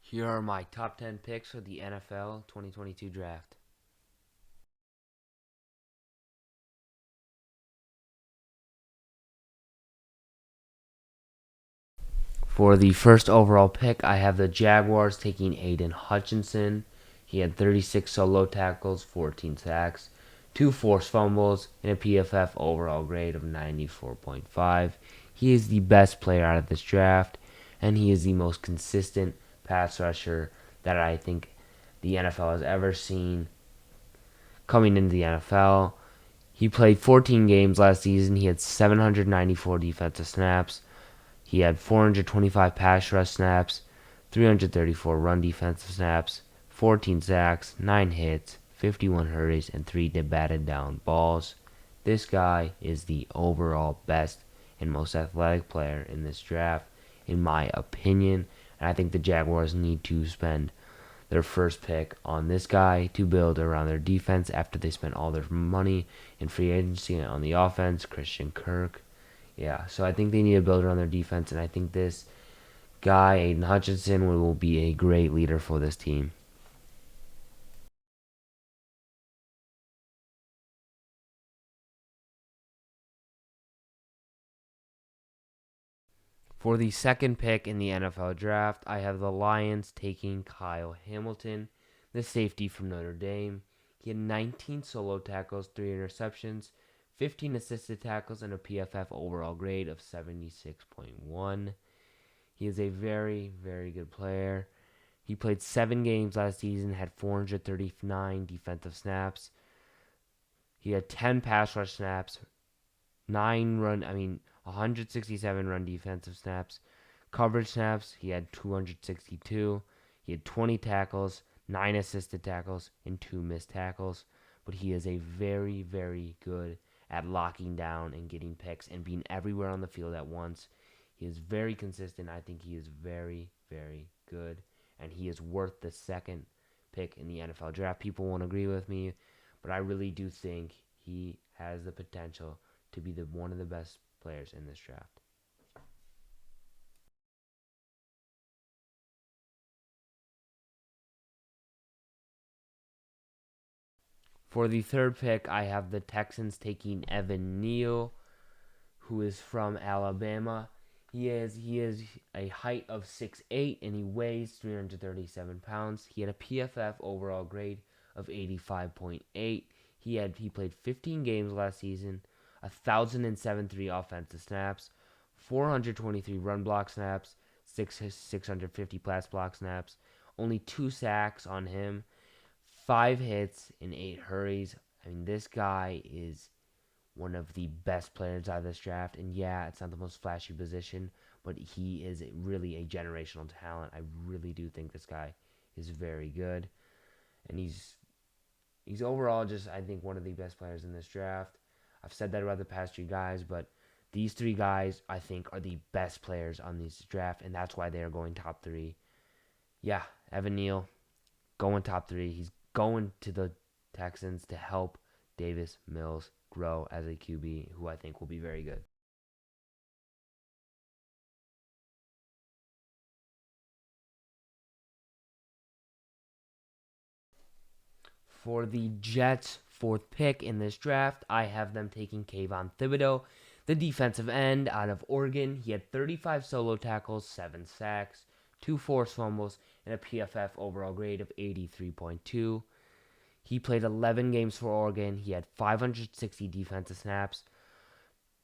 Here are my top 10 picks for the NFL 2022 draft. For the first overall pick, I have the Jaguars taking Aiden Hutchinson. He had 36 solo tackles, 14 sacks, 2 forced fumbles, and a PFF overall grade of 94.5. He is the best player out of this draft, and he is the most consistent pass rusher that I think the NFL has ever seen coming into the NFL. He played 14 games last season. He had 794 defensive snaps. He had 425 pass rush snaps, 334 run defensive snaps, 14 sacks, 9 hits, 51 hurries, and 3 batted down balls. This guy is the overall best and most athletic player in this draft, in my opinion. And I think the Jaguars need to spend their first pick on this guy to build around their defense after they spent all their money in free agency on the offense. Christian Kirk. Yeah, so I think they need to build around their defense, and I think this guy, Aiden Hutchinson, will be a great leader for this team. For the second pick in the NFL draft, I have the Lions taking Kyle Hamilton, the safety from Notre Dame. He had 19 solo tackles, 3 interceptions, 15 assisted tackles, and a PFF overall grade of 76.1. He is a very, very good player. He played 7 games last season, had 439 defensive snaps. He had 10 pass rush snaps, 167 run defensive snaps. Coverage snaps, he had 262. He had 20 tackles, 9 assisted tackles, and 2 missed tackles. But he is a very, very good at locking down and getting picks and being everywhere on the field at once. He is very consistent. I think he is very, very good. And he is worth the second pick in the NFL draft. People won't agree with me, but I really do think he has the potential to be one of the best players in this draft. For the third pick, I have the Texans taking Evan Neal, who is from Alabama. He is a height of 6'8", and he weighs 337 pounds. He had a PFF overall grade of 85.8. He played 15 games last season, 1,073 offensive snaps, 423 run block snaps, 650 pass block snaps, only 2 sacks on him, 5 hits and 8 hurries. I mean, this guy is one of the best players out of this draft. And yeah, it's not the most flashy position, but he is really a generational talent. I really do think this guy is very good, and he's overall just, I think, one of the best players in this draft. I've said that about the past 3 guys, but these 3 guys I think are the best players on this draft, and that's why they are going top 3. Yeah, Evan Neal going top 3. He's going to the Texans to help Davis Mills grow as a QB, who I think will be very good. For the Jets' fourth pick in this draft, I have them taking Kayvon Thibodeau, the defensive end out of Oregon. He had 35 solo tackles, 7 sacks, 2 forced fumbles, and a PFF overall grade of 83.2. He played 11 games for Oregon. He had 560 defensive snaps.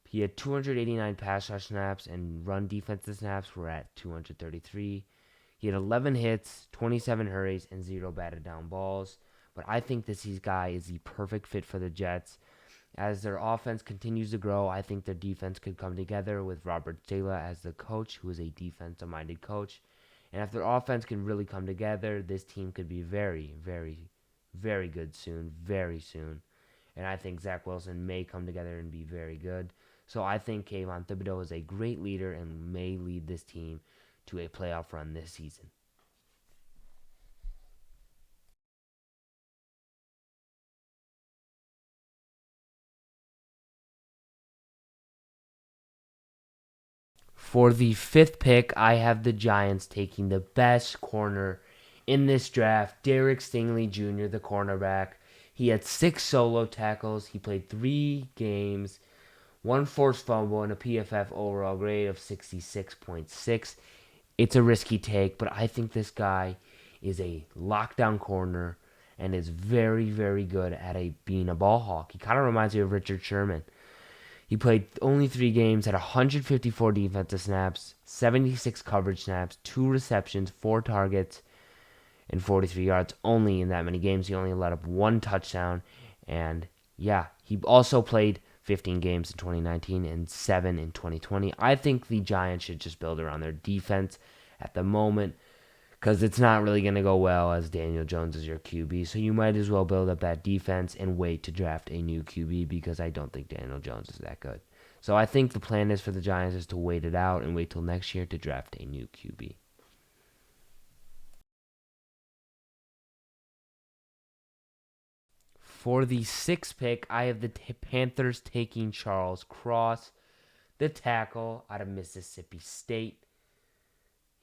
He had 289 pass rush snaps, and run defensive snaps were at 233. He had 11 hits, 27 hurries, and 0 batted down balls. But I think this guy is the perfect fit for the Jets. As their offense continues to grow, I think their defense could come together with Robert Saleh as the coach, who is a defensive-minded coach. And if their offense can really come together, this team could be very, very, very good soon, very soon. And I think Zach Wilson may come together and be very good. So I think Kayvon Thibodeau is a great leader and may lead this team to a playoff run this season. For the fifth pick, I have the Giants taking the best corner in this draft, Derek Stingley Jr., the cornerback. He had 6 solo tackles. He played 3 games, 1 forced fumble, and a PFF overall grade of 66.6. It's a risky take, but I think this guy is a lockdown corner and is very, very good at being a ball hawk. He kind of reminds me of Richard Sherman. He played only 3 games, had 154 defensive snaps, 76 coverage snaps, 2 receptions, 4 targets, and 43 yards. Only in that many games. He only let up 1 touchdown. And yeah, he also played 15 games in 2019 and 7 in 2020. I think the Giants should just build around their defense at the moment because it's not really going to go well as Daniel Jones is your QB. So you might as well build up that defense and wait to draft a new QB because I don't think Daniel Jones is that good. So I think the plan is for the Giants is to wait it out and wait till next year to draft a new QB. For the sixth pick, I have the Panthers taking Charles Cross, the tackle out of Mississippi State.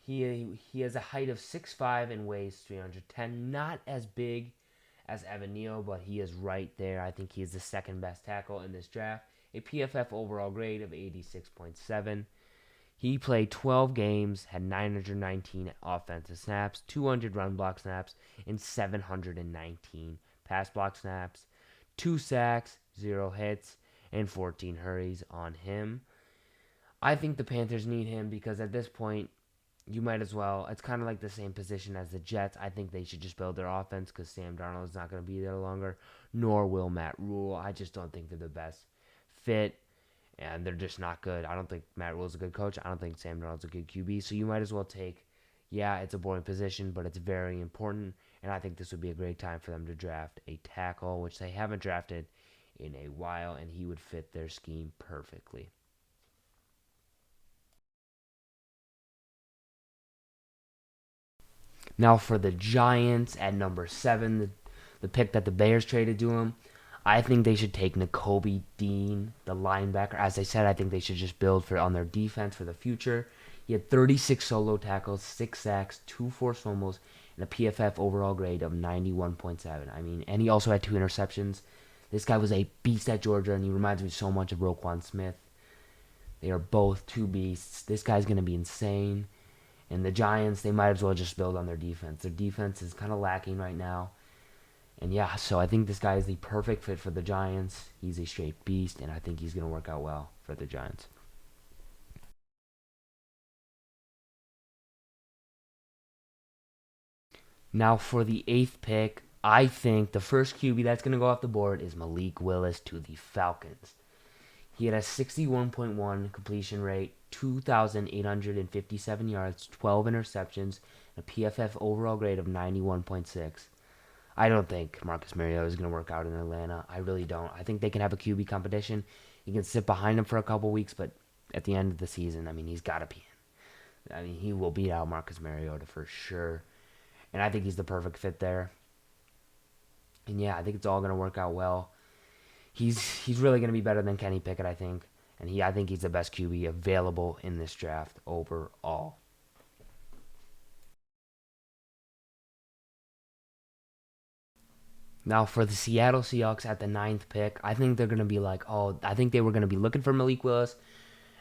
He has a height of 6'5" and weighs 310. Not as big as Evan Neal, but he is right there. I think he is the second best tackle in this draft. A PFF overall grade of 86.7. He played 12 games, had 919 offensive snaps, 200 run block snaps, and 719 pass block snaps, 2 sacks, 0 hits, and 14 hurries on him. I think the Panthers need him because at this point, you might as well. It's kind of like the same position as the Jets. I think they should just build their offense because Sam Darnold is not going to be there longer, nor will Matt Rule. I just don't think they're the best fit, and they're just not good. I don't think Matt Rule's a good coach. I don't think Sam Darnold's a good QB. So you might as well take, yeah, it's a boring position, but it's very important, and I think this would be a great time for them to draft a tackle, which they haven't drafted in a while, and he would fit their scheme perfectly. Now for the Giants at number 7, the pick that the Bears traded to him, I think they should take Nakobe Dean, the linebacker. As I said, I think they should just build on their defense for the future. He had 36 solo tackles, 6 sacks, 2 forced fumbles, and a PFF overall grade of 91.7. I mean, and he also had 2 interceptions. This guy was a beast at Georgia, and he reminds me so much of Roquan Smith. They are both 2 beasts. This guy's going to be insane. And the Giants, they might as well just build on their defense. Their defense is kind of lacking right now. And yeah, so I think this guy is the perfect fit for the Giants. He's a straight beast, and I think he's going to work out well for the Giants. Now for the 8th pick, I think the first QB that's going to go off the board is Malik Willis to the Falcons. He had a 61.1 completion rate, 2,857 yards, 12 interceptions, and a PFF overall grade of 91.6. I don't think Marcus Mariota is going to work out in Atlanta. I really don't. I think they can have a QB competition. He can sit behind him for a couple weeks, but at the end of the season, I mean, he's got to be in. I mean, he will beat out Marcus Mariota for sure. And I think he's the perfect fit there. And yeah, I think it's all going to work out well. He's really going to be better than Kenny Pickett, I think. And I think he's the best QB available in this draft overall. Now for the Seattle Seahawks at the 9th pick, I think they're going to be I think they were going to be looking for Malik Willis,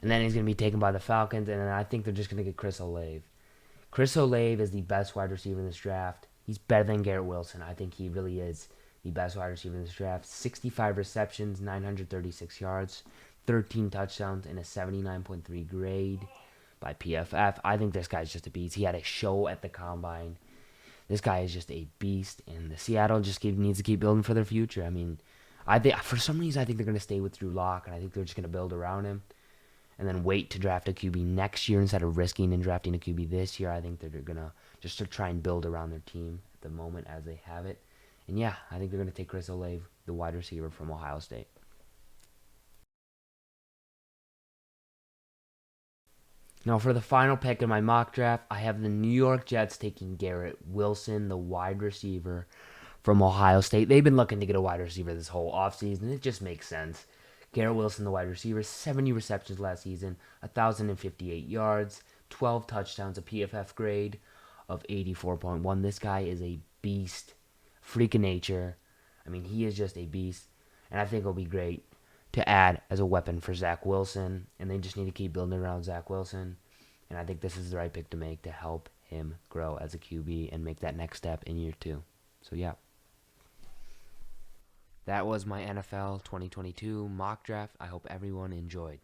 and then he's going to be taken by the Falcons, and then I think they're just going to get Chris Olave. Chris Olave is the best wide receiver in this draft. He's better than Garrett Wilson. I think he really is the best wide receiver in this draft. 65 receptions, 936 yards, 13 touchdowns, and a 79.3 grade by PFF. I think this guy's just a beast. He had a show at the Combine. This guy is just a beast, and the Seattle just needs to keep building for their future. I mean, I think for some reason I think they're going to stay with Drew Lock, and I think they're just going to build around him, and then wait to draft a QB next year instead of risking and drafting a QB this year. I think they're going to just to try and build around their team at the moment as they have it. And yeah, I think they're going to take Chris Olave, the wide receiver from Ohio State. Now for the final pick in my mock draft, I have the New York Jets taking Garrett Wilson, the wide receiver from Ohio State. They've been looking to get a wide receiver this whole offseason. It just makes sense. Garrett Wilson, the wide receiver, 70 receptions last season, 1,058 yards, 12 touchdowns, a PFF grade of 84.1. This guy is a beast, freak of nature. I mean, he is just a beast, and I think it'll be great to add as a weapon for Zach Wilson, and they just need to keep building around Zach Wilson, and I think this is the right pick to make to help him grow as a QB and make that next step in year 2. So, yeah. That was my NFL 2022 mock draft. I hope everyone enjoyed.